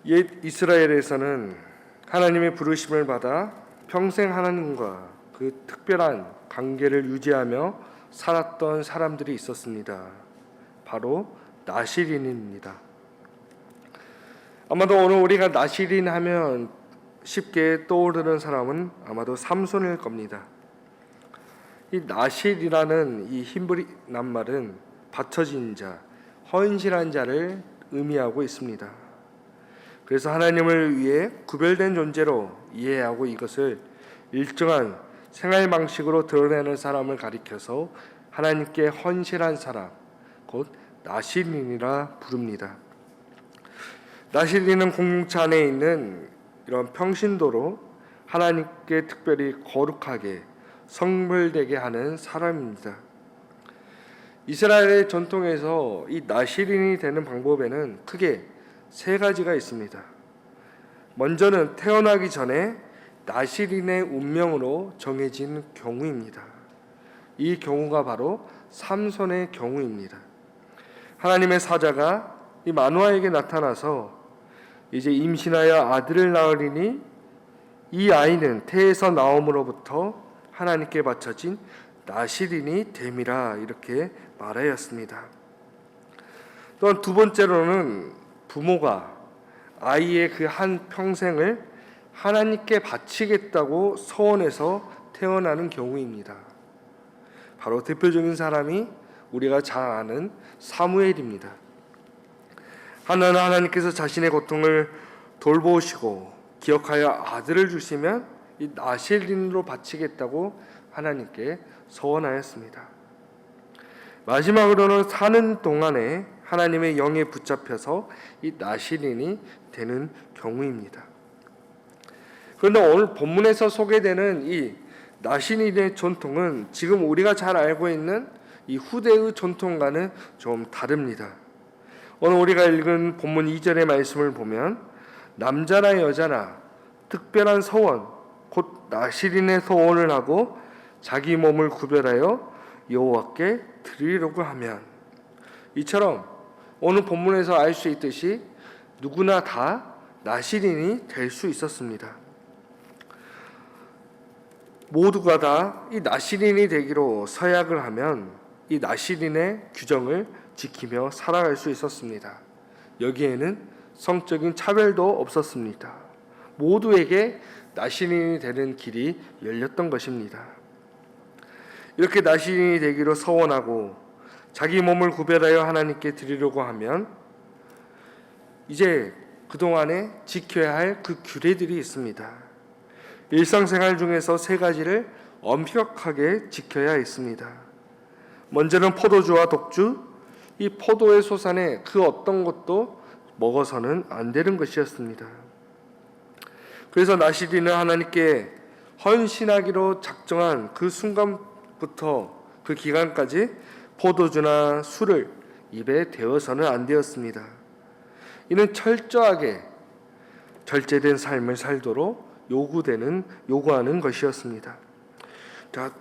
옛 이스라엘에서는 하나님의 부르심을 받아 평생 하나님과 그 특별한 관계를 유지하며 살았던 사람들이 있었습니다. 바로 나실인입니다. 아마도 오늘 우리가 나실인 하면 쉽게 떠오르는 사람은 아마도 삼손일 겁니다. 이 나실이라는 이 히브리 낱말은 바쳐진 자, 헌신한 자를 의미하고 있습니다. 그래서 하나님을 위해 구별된 존재로 이해하고 이것을 일정한 생활 방식으로 드러내는 사람을 가리켜서 하나님께 헌신한 사람, 곧 나실인이라 부릅니다. 나실인은 공동체 안에 있는 이런 평신도로 하나님께 특별히 거룩하게 성별되게 하는 사람입니다. 이스라엘의 전통에서 이 나실인이 되는 방법에는 크게 세 가지가 있습니다. 먼저는 태어나기 전에 나실인의 운명으로 정해진 경우입니다. 이 경우가 바로 삼손의 경우입니다. 하나님의 사자가 이 마노아에게 나타나서 이제 임신하여 아들을 낳으리니 이 아이는 태에서 나옴으로부터 하나님께 바쳐진 나실인이 됨이라 이렇게 말하였습니다. 또한 두 번째로는 부모가 아이의 그 한 평생을 하나님께 바치겠다고 서원해서 태어나는 경우입니다. 바로 대표적인 사람이 우리가 잘 아는 사무엘입니다. 하나님께서 자신의 고통을 돌보시고 기억하여 아들을 주시면 이 나실인으로 바치겠다고 하나님께 서원하였습니다. 마지막으로는 사는 동안에 하나님의 영에 붙잡혀서 이 나실인이 되는 경우입니다. 그런데 오늘 본문에서 소개되는 이 나실인의 전통은 지금 우리가 잘 알고 있는 이 후대의 전통과는 좀 다릅니다. 오늘 우리가 읽은 본문 2절의 말씀을 보면 남자나 여자나 특별한 서원, 곧 나실인의 서원을 하고 자기 몸을 구별하여 여호와께 드리려고 하면, 이처럼 오늘 본문에서 알 수 있듯이 누구나 다 나실인이 될 수 있었습니다. 모두가 다 이 나실인이 되기로 서약을 하면 이 나실인의 규정을 지키며 살아갈 수 있었습니다. 여기에는 성적인 차별도 없었습니다. 모두에게 나실인이 되는 길이 열렸던 것입니다. 이렇게 나실인이 되기로 서원하고 자기 몸을 구별하여 하나님께 드리려고 하면 이제 그동안에 지켜야 할 그 규례들이 있습니다. 일상생활 중에서 세 가지를 엄격하게 지켜야 했습니다. 먼저는 포도주와 독주, 이 포도의 소산에 그 어떤 것도 먹어서는 안 되는 것이었습니다. 그래서 나실인은 하나님께 헌신하기로 작정한 그 순간부터 그 기간까지 포도주나 술을 입에 대어서는 안 되었습니다. 이는 철저하게 절제된 삶을 살도록 요구하는 것이었습니다. 자,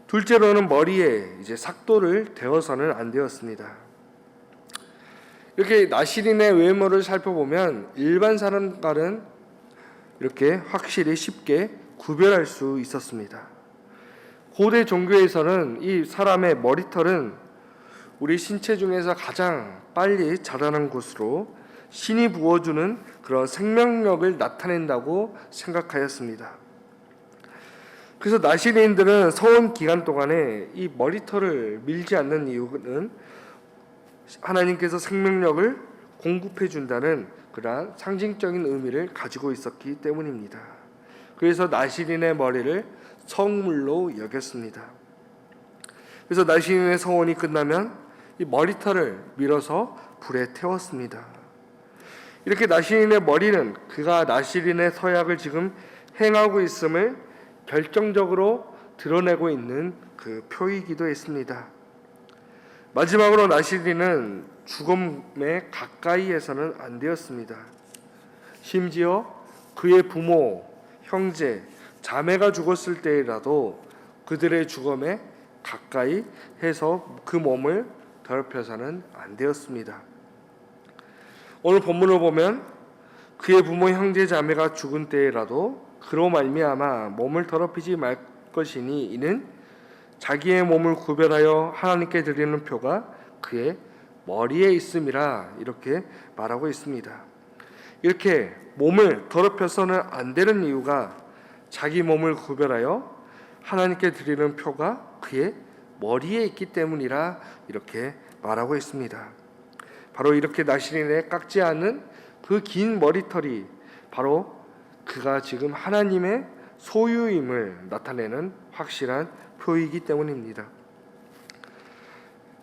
둘째로는 머리에 이제 삭도를 대어서는 안 되었습니다. 이렇게 나실인의 외모를 살펴보면 일반 사람과는 이렇게 확실히 쉽게 구별할 수 있었습니다. 고대 종교에서는 이 사람의 머리털은 우리 신체 중에서 가장 빨리 자라는 곳으로 신이 부어주는 그런 생명력을 나타낸다고 생각하였습니다. 그래서 나실인들은 서원 기간 동안에 이 머리털을 밀지 않는 이유는 하나님께서 생명력을 공급해 준다는 그러한 상징적인 의미를 가지고 있었기 때문입니다. 그래서 나실인의 머리를 성물로 여겼습니다. 그래서 나실인의 서원이 끝나면 이 머리털을 밀어서 불에 태웠습니다. 이렇게 나실인의 머리는 그가 나실인의 서약을 지금 행하고 있음을 결정적으로 드러내고 있는 그 표이기도 했습니다. 마지막으로 나실인은 죽음에 가까이에서는 안 되었습니다. 심지어 그의 부모, 형제, 자매가 죽었을 때라도 그들의 죽음에 가까이 해서 그 몸을 더럽혀서는 안 되었습니다. 오늘 본문을 보면 그의 부모 형제 자매가 죽은 때라도 그로 말미암아 몸을 더럽히지 말 것이니 이는 자기의 몸을 구별하여 하나님께 드리는 표가 그의 머리에 있음이라 이렇게 말하고 있습니다. 이렇게 몸을 더럽혀서는 안 되는 이유가 자기 몸을 구별하여 하나님께 드리는 표가 그의 머리에 있기 때문이라 이렇게 말하고 있습니다. 바로 이렇게 나시린에 깎지 않은 그 긴 머리털이 바로 그가 지금 하나님의 소유임을 나타내는 확실한 표이기 때문입니다.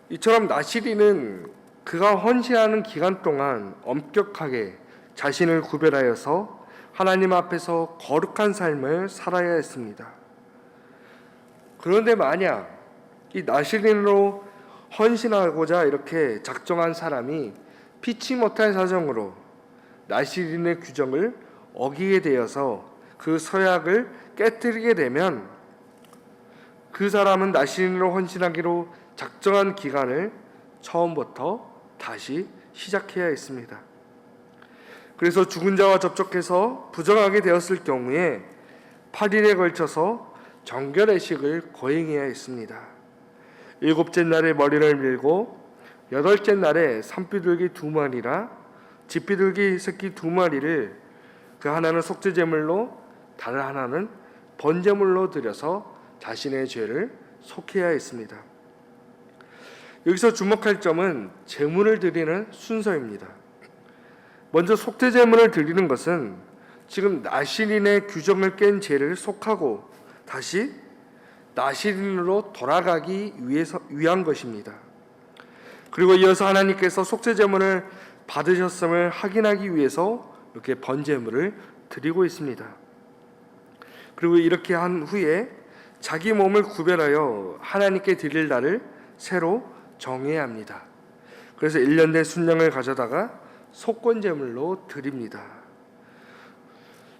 이처럼 나시린은 그가 헌신하는 기간 동안 엄격하게 자신을 구별하여서 하나님 앞에서 거룩한 삶을 살아야 했습니다. 그런데 만약 이 나시린으로 헌신하고자 이렇게 작정한 사람이 피치 못할 사정으로 나시린의 규정을 어기게 되어서 그 서약을 깨뜨리게 되면 그 사람은 나시린으로 헌신하기로 작정한 기간을 처음부터 다시 시작해야 했습니다. 그래서 죽은 자와 접촉해서 부정하게 되었을 경우에 8일에 걸쳐서 정결의식을 거행해야 했습니다. 7째 날에 머리를 밀고 8째 날에 산비둘기 2마리라 집비둘기 새끼 2마리를 그 하나는 속죄제물로 다른 하나는 번제물로 드려서 자신의 죄를 속해야 했습니다. 여기서 주목할 점은 제물을 드리는 순서입니다. 먼저 속죄제물을 드리는 것은 지금 나시린의 규정을 깬 죄를 속하고 다시 나시린으로 돌아가기 위한 것입니다. 그리고 이어서 하나님께서 속죄제물을 받으셨음을 확인하기 위해서 이렇게 번제물을 드리고 있습니다. 그리고 이렇게 한 후에 자기 몸을 구별하여 하나님께 드릴 날을 새로 정해야 합니다. 그래서 1년 된 순양을 가져다가 속건제물로 드립니다.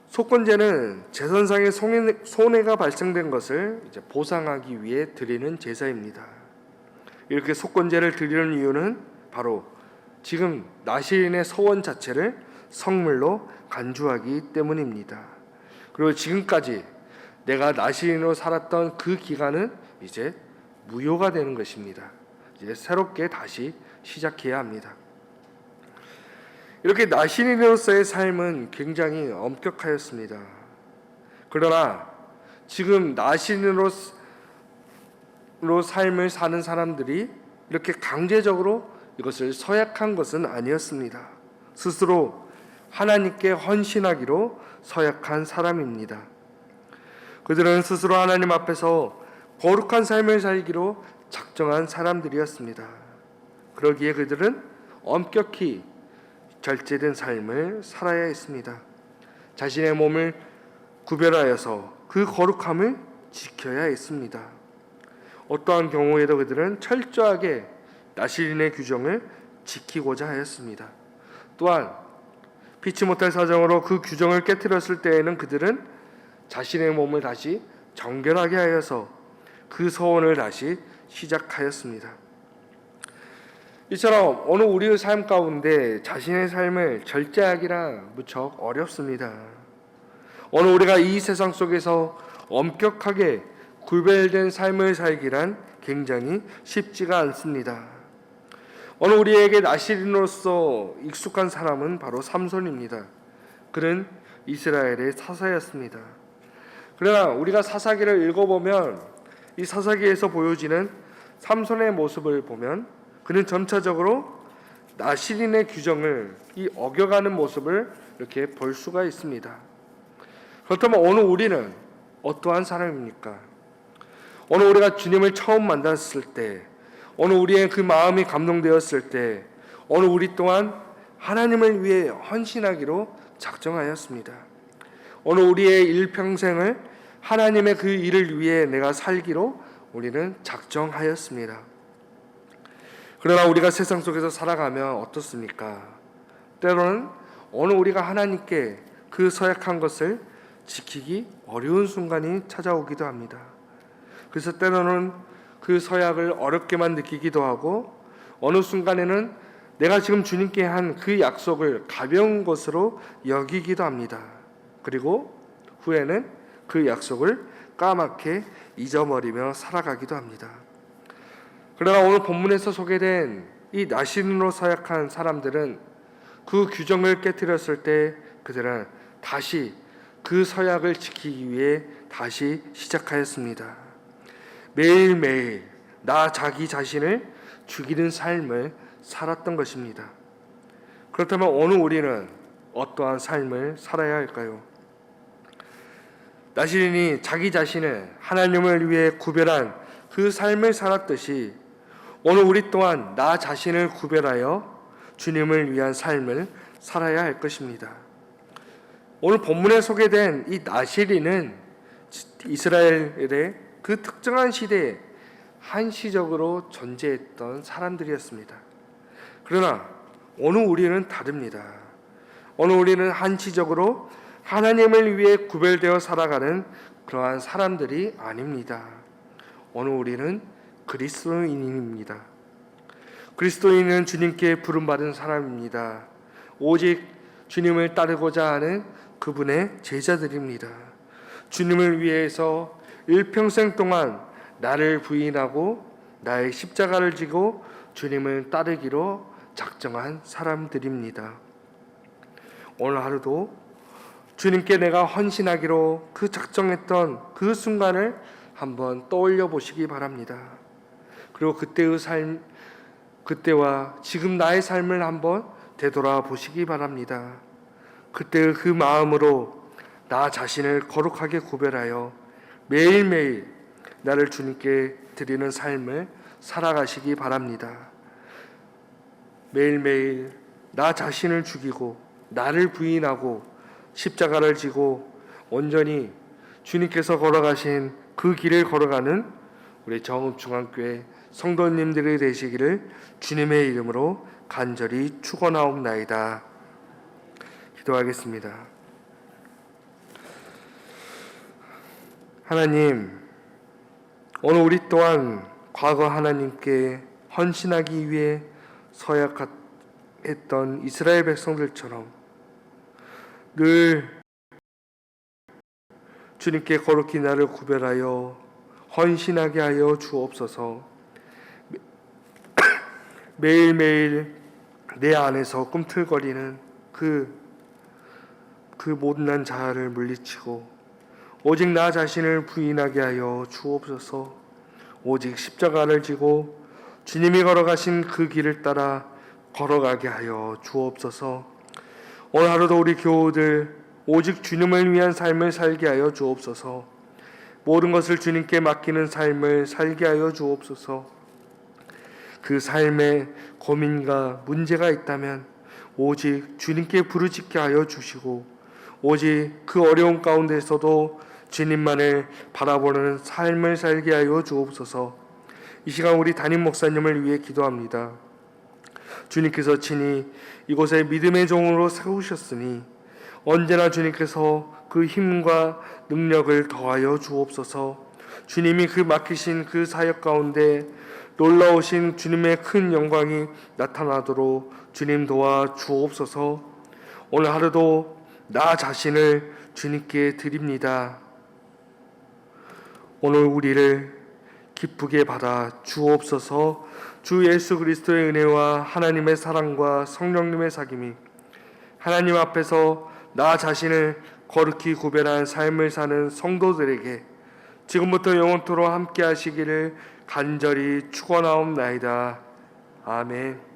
속건제는 제선상의 손해가 발생된 것을 보상하기 위해 드리는 제사입니다. 이렇게 속건제를 드리는 이유는 바로 지금 나시린의 서원 자체를 성물로 간주하기 때문입니다. 그리고 지금까지 내가 나시린으로 살았던 그 기간은 이제 무효가 되는 것입니다. 이제 새롭게 다시 시작해야 합니다. 이렇게 나시린으로서의 삶은 굉장히 엄격하였습니다. 그러나 지금 나시린으로 삶을 사는 사람들이 이렇게 강제적으로 이것을 서약한 것은 아니었습니다. 스스로 하나님께 헌신하기로 서약한 사람입니다. 그들은 스스로 하나님 앞에서 거룩한 삶을 살기로 작정한 사람들이었습니다. 그러기에 그들은 엄격히 절제된 삶을 살아야 했습니다. 자신의 몸을 구별하여서 그 거룩함을 지켜야 했습니다. 어떠한 경우에도 그들은 철저하게 나시린의 규정을 지키고자 하였습니다. 또한 피치 못할 사정으로 그 규정을 깨뜨렸을 때에는 그들은 자신의 몸을 다시 정결하게 하여서 그 서원을 다시 시작하였습니다. 이처럼 오늘 우리의 삶 가운데 자신의 삶을 절제하기란 무척 어렵습니다. 오늘 우리가 이 세상 속에서 엄격하게 구별된 삶을 살기란 굉장히 쉽지가 않습니다. 오늘 우리에게 나시린으로서 익숙한 사람은 바로 삼손입니다. 그는 이스라엘의 사사였습니다. 그러나 우리가 사사기를 읽어보면 이 사사기에서 보여지는 삼손의 모습을 보면 그는 점차적으로 나시린의 규정을 어겨가는 모습을 이렇게 볼 수가 있습니다. 그렇다면 오늘 우리는 어떠한 사람입니까? 오늘 우리가 주님을 처음 만났을 때, 오늘 우리의 그 마음이 감동되었을 때, 오늘 우리 또한 하나님을 위해 헌신하기로 작정하였습니다. 오늘 우리의 일평생을 하나님의 그 일을 위해 내가 살기로 우리는 작정하였습니다. 그러나 우리가 세상 속에서 살아가면 어떻습니까? 때로는 오늘 우리가 하나님께 그 서약한 것을 지키기 어려운 순간이 찾아오기도 합니다. 그래서 때로는 그 서약을 어렵게만 느끼기도 하고 어느 순간에는 내가 지금 주님께 한 그 약속을 가벼운 것으로 여기기도 합니다. 그리고 후에는 그 약속을 까맣게 잊어버리며 살아가기도 합니다. 그러나 오늘 본문에서 소개된 이 나신으로 서약한 사람들은 그 규정을 깨뜨렸을 때 그들은 다시 그 서약을 지키기 위해 다시 시작하였습니다. 매일매일 나 자기 자신을 죽이는 삶을 살았던 것입니다. 그렇다면 오늘 우리는 어떠한 삶을 살아야 할까요? 나시린이 자기 자신을 하나님을 위해 구별한 그 삶을 살았듯이 오늘 우리 또한 나 자신을 구별하여 주님을 위한 삶을 살아야 할 것입니다. 오늘 본문에 소개된 이 나시린은 이스라엘의 그 특정한 시대에 한시적으로 존재했던 사람들이었습니다. 그러나 오늘 우리는 다릅니다. 오늘 우리는 한시적으로 하나님을 위해 구별되어 살아가는 그러한 사람들이 아닙니다. 오늘 우리는 그리스도인입니다. 그리스도인은 주님께 부름받은 사람입니다. 오직 주님을 따르고자 하는 그분의 제자들입니다. 주님을 위해서 일평생 동안 나를 부인하고 나의 십자가를 지고 주님을 따르기로 작정한 사람들입니다. 오늘 하루도 주님께 내가 헌신하기로 그 작정했던 그 순간을 한번 떠올려 보시기 바랍니다. 그리고 그때의 삶, 그때와 지금 나의 삶을 한번 되돌아 보시기 바랍니다. 그때의 그 마음으로 나 자신을 거룩하게 구별하여 매일매일 나를 주님께 드리는 삶을 살아가시기 바랍니다. 매일매일 나 자신을 죽이고 나를 부인하고 십자가를 지고 온전히 주님께서 걸어가신 그 길을 걸어가는 우리 정읍중앙교회 성도님들이 되시기를 주님의 이름으로 간절히 축원하옵나이다. 기도하겠습니다. 하나님, 오늘 우리 또한 과거 하나님께 헌신하기 위해 서약했던 이스라엘 백성들처럼 늘 주님께 거룩히 나를 구별하여 헌신하게 하여 주옵소서. 매일매일 내 안에서 꿈틀거리는 그 못난 자아를 물리치고 오직 나 자신을 부인하게 하여 주옵소서. 오직 십자가를 지고 주님이 걸어가신 그 길을 따라 걸어가게 하여 주옵소서. 오늘 하루도 우리 교우들 오직 주님을 위한 삶을 살게 하여 주옵소서. 모든 것을 주님께 맡기는 삶을 살게 하여 주옵소서. 그 삶에 고민과 문제가 있다면 오직 주님께 부르짖게 하여 주시고 오직 그 어려운 가운데서도 주님만을 바라보는 삶을 살게 하여 주옵소서. 이 시간 우리 담임 목사님을 위해 기도합니다. 주님께서 친히 이곳에 믿음의 종으로 세우셨으니 언제나 주님께서 그 힘과 능력을 더하여 주옵소서. 주님이 그 맡기신 그 사역 가운데 놀라우신 주님의 큰 영광이 나타나도록 주님 도와 주옵소서. 오늘 하루도 나 자신을 주님께 드립니다. 오늘 우리를 기쁘게 받아 주옵소서. 주 예수 그리스도의 은혜와 하나님의 사랑과 성령님의 사귐이 하나님 앞에서 나 자신을 거룩히 구별한 삶을 사는 성도들에게 지금부터 영원토록 함께 하시기를 간절히 축원하옵나이다. 아멘.